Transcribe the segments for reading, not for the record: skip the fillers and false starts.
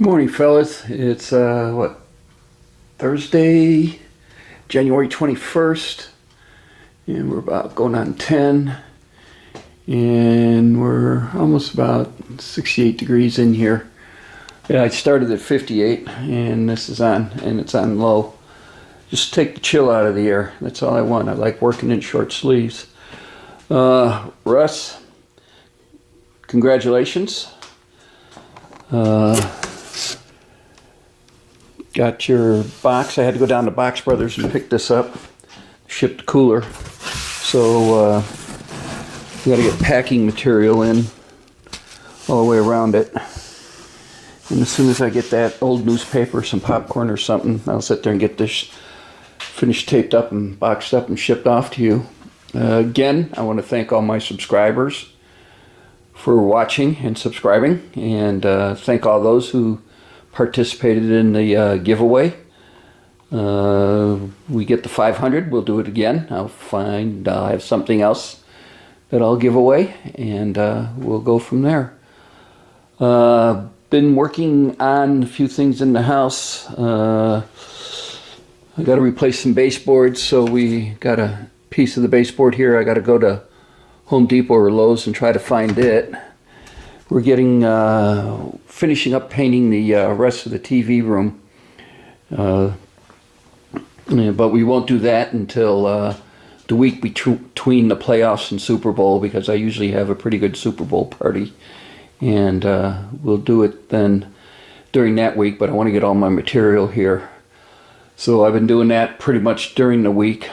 Morning, fellas. It's Thursday, January 21st, and we're about going on 10, and we're almost about 68 degrees in here. Yeah, I started at 58, and this is on, and it's on low. Just take the chill out of the air. That's all I want. I like working in short sleeves. Russ, congratulations. Got your box. I had to go down to Box Brothers and pick this up. Shipped cooler. So we got to get packing material in all the way around it. And as soon as I get that old newspaper, some popcorn or something, I'll sit there and get this finished, taped up and boxed up and shipped off to you. Again, I want to thank all my subscribers for watching and subscribing, and thank all those who participated in the giveaway. We get the 500, we'll do it again. I'll have something else that I'll give away, and we'll go from there. Been working on a few things in the house. I got to replace some baseboards, so we got a piece of the baseboard here. I got to go to Home Depot or Lowe's and try to find it. We're getting finishing up painting the rest of the TV room, but we won't do that until the week between the playoffs and Super Bowl, because I usually have a pretty good Super Bowl party, and we'll do it then during that week. But I want to get all my material here, so I've been doing that pretty much during the week.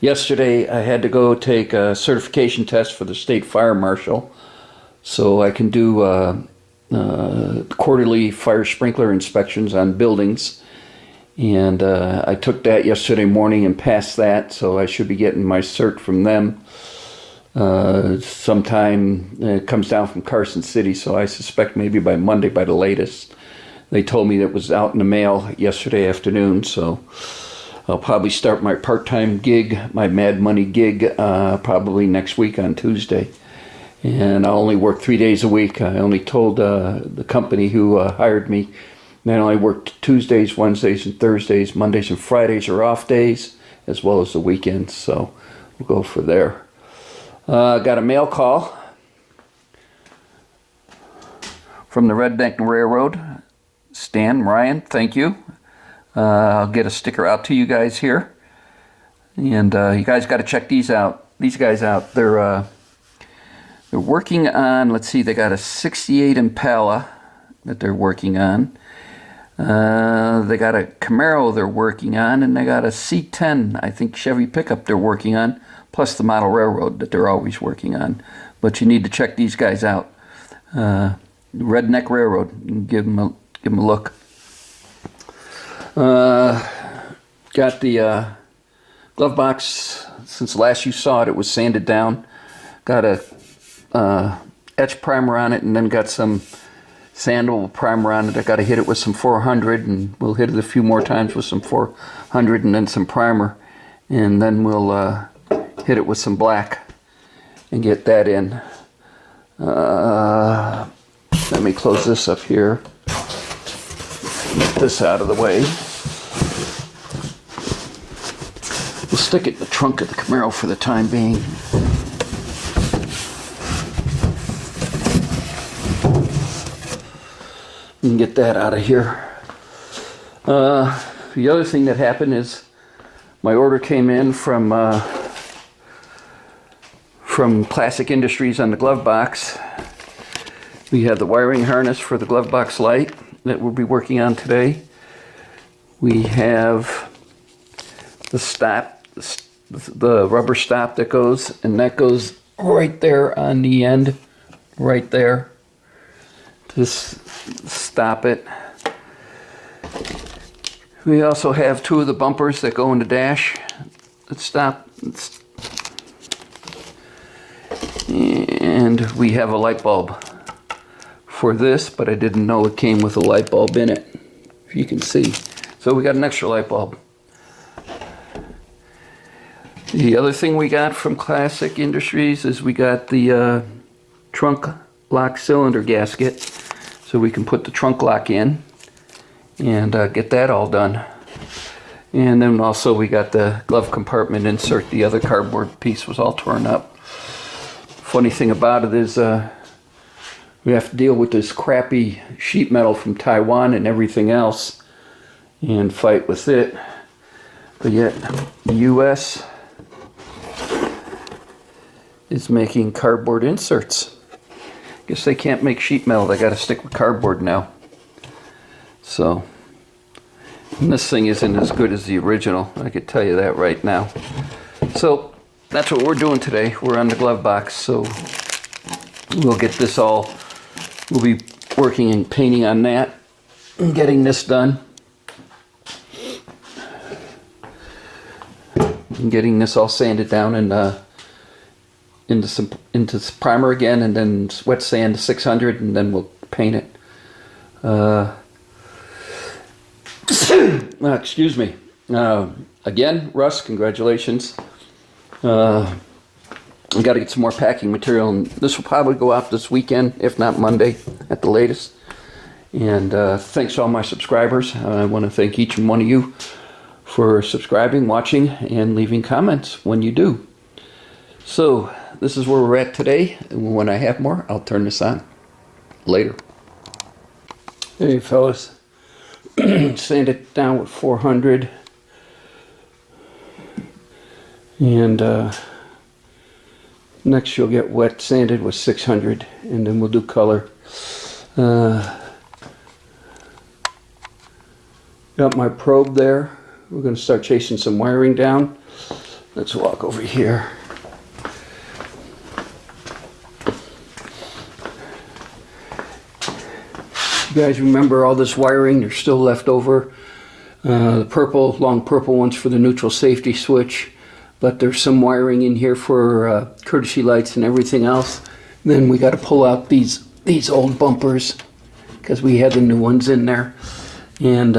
Yesterday I had to go take a certification test for the state fire marshal, so I can do quarterly fire sprinkler inspections on buildings, and I took that yesterday morning and passed that, so I should be getting my cert from them sometime. It comes down from Carson City, so I suspect maybe by Monday by the latest. They told me that it was out in the mail yesterday afternoon, so I'll probably start my part-time gig, my Mad Money gig, probably next week on Tuesday. And I'll only work 3 days a week. I only told the company who hired me that I only worked Tuesdays, Wednesdays, and Thursdays. Mondays and Fridays are off days, as well as the weekends. So we'll go for there. Got a mail call from the Redneck Railroad. Stan, Ryan, thank you. I'll get a sticker out to you guys here. And you guys got to check these guys out. They're working on, let's see, they got a 68 Impala that they're working on. They got a Camaro they're working on, and they got a C10, I think, Chevy pickup they're working on, plus the model railroad that they're always working on. But you need to check these guys out. Redneck Railroad, you can give them a look. Got the glove box. Since last you saw it, it was sanded down. Got a etch primer on it, and then got some sandal primer on it. I got to hit it with some 400, and we'll hit it a few more times with some 400 and then some primer, and then we'll hit it with some black and get that in. Let me close this up here. Get this out of the way. We'll stick it in the trunk of the Camaro for the time being. You can get that out of here. The other thing that happened is my order came in from Classic Industries on the glove box. We have the wiring harness for the glove box light that we'll be working on today. We have the stop, the rubber stop that goes, and that goes right there on the end, right there. Just stop it. We also have two of the bumpers that go in the dash that stop. And we have a light bulb for this, but I didn't know it came with a light bulb in it, if you can see. So we got an extra light bulb. The other thing we got from Classic Industries is we got the trunk lock cylinder gasket. so we can put the trunk lock in and get that all done. And then also we got the glove compartment insert. The other cardboard piece was all torn up. Funny thing about it is we have to deal with this crappy sheet metal from Taiwan and everything else and fight with it. But yet the US is making cardboard inserts. Guess they can't make sheet metal, they gotta stick with cardboard now. So, and this thing isn't as good as the original, I could tell you that right now. So, that's what we're doing today. We're on the glove box, so we'll get this all, we'll be working and painting on that and getting this done. And getting this all sanded down and into primer again, and then wet sand to 600, and then we'll paint it. Excuse me. Again, Russ, congratulations. I got to get some more packing material, and this will probably go out this weekend, if not Monday at the latest. And thanks to all my subscribers. I want to thank each and one of you for subscribing, watching, and leaving comments when you do. So, this is where we're at today. And when I have more, I'll turn this on later. Hey fellas, sand it down with 400, and next you'll get wet sanded with 600, and then we'll do color. Got my probe there. We're going to start chasing some wiring down. Let's walk over here. You guys remember all this wiring? There's still left over. The purple, long purple ones for the neutral safety switch, but there's some wiring in here for courtesy lights and everything else. Then we got to pull out these old bumpers because we had the new ones in there, and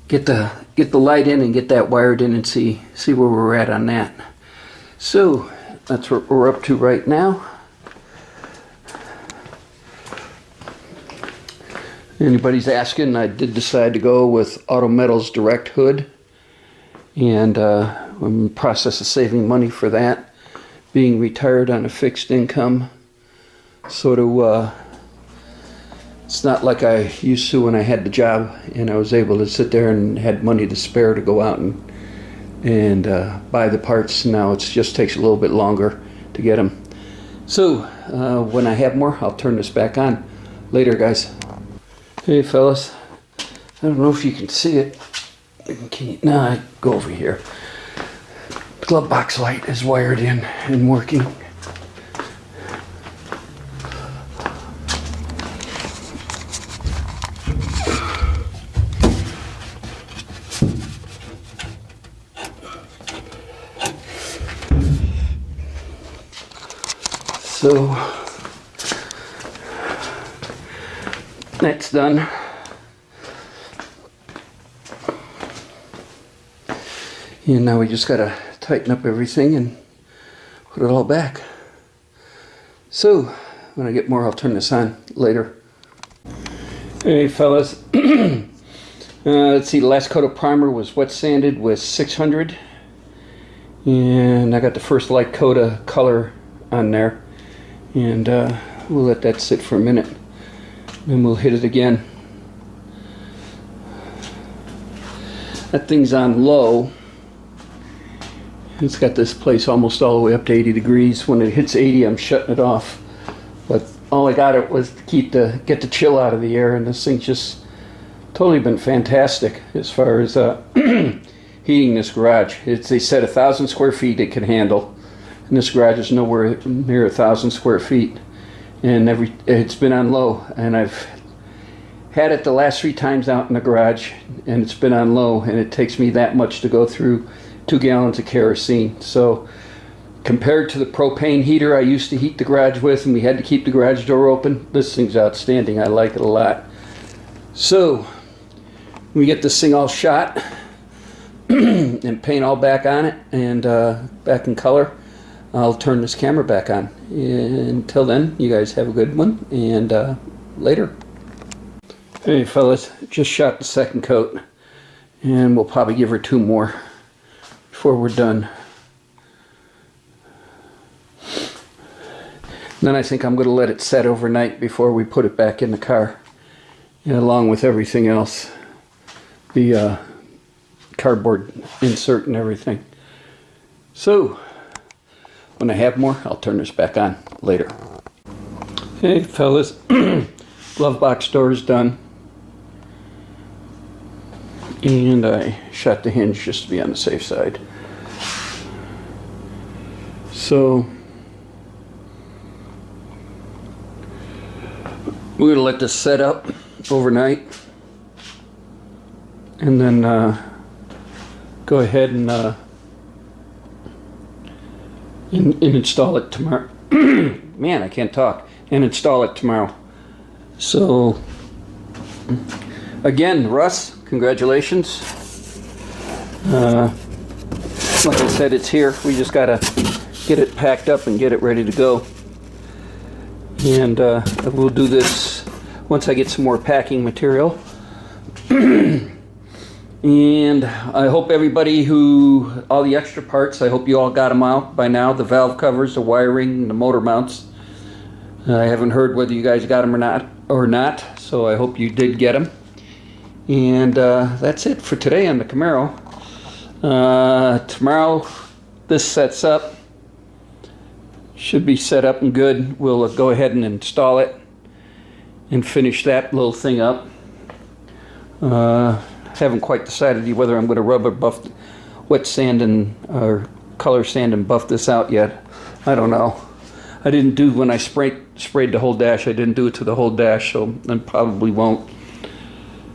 get the light in and get that wired in and see where we're at on that. So that's what we're up to right now. Anybody's asking, I did decide to go with Auto Metal's direct hood, and I'm in the process of saving money for that. Being retired on a fixed income, sort of, it's not like I used to when I had the job and I was able to sit there and had money to spare to go out and buy the parts. Now it just takes a little bit longer to get them. So when I have more, I'll turn this back on. Later, guys. Hey fellas, I don't know if you can see it. No, I go over here. The glove box light is wired in and working. So that's done. And now we just gotta tighten up everything and put it all back. So when I get more, I'll turn this on later. Hey fellas, let's see, the last coat of primer was wet sanded with 600, and I got the first light coat of color on there, and we'll let that sit for a minute. Then we'll hit it again. That thing's on low. It's got this place almost all the way up to 80 degrees. When it hits 80, I'm shutting it off. But all I got it was to get the chill out of the air, and this thing's just totally been fantastic as far as heating this garage. They said 1,000 square feet it can handle, and this garage is nowhere near 1,000 square feet. And it's been on low, and I've had it the last 3 times out in the garage, and it's been on low, and it takes me that much to go through 2 gallons of kerosene. So compared to the propane heater I used to heat the garage with, and we had to keep the garage door open, this thing's outstanding. I like it a lot. So we get this thing all shot and paint all back on it, and back in color, I'll turn this camera back on. Until then, you guys have a good one, and later. Hey fellas, just shot the second coat, and we'll probably give her 2 more before we're done. Then I think I'm going to let it set overnight before we put it back in the car, along with everything else, the cardboard insert and everything. So when I have more, I'll turn this back on later. Hey fellas, glove box door is done, and I shot the hinge just to be on the safe side. So we're gonna let this set up overnight, and then go ahead and install it tomorrow. Man, I can't talk. And install it tomorrow. So again, Russ, congratulations. Like I said, it's here. We just gotta get it packed up and get it ready to go. And we'll do this once I get some more packing material. And I hope everybody all the extra parts, I hope you all got them out by now. The valve covers, the wiring, the motor mounts. I haven't heard whether you guys got them or not, so I hope you did get them. And that's it for today on the Camaro. Tomorrow, this sets up. Should be set up and good. We'll go ahead and install it and finish that little thing up. Haven't quite decided whether I'm going to rubber buff, wet sand or color sand and buff this out yet. I don't know. I didn't do when I sprayed the whole dash. I didn't do it to the whole dash, so I probably won't.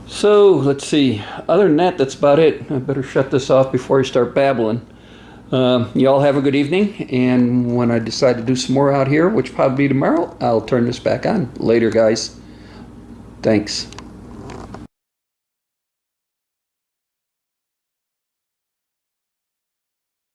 So let's see. Other than that, that's about it. I better shut this off before I start babbling. Y'all have a good evening, and when I decide to do some more out here, which probably be tomorrow, I'll turn this back on. Later, guys. Thanks.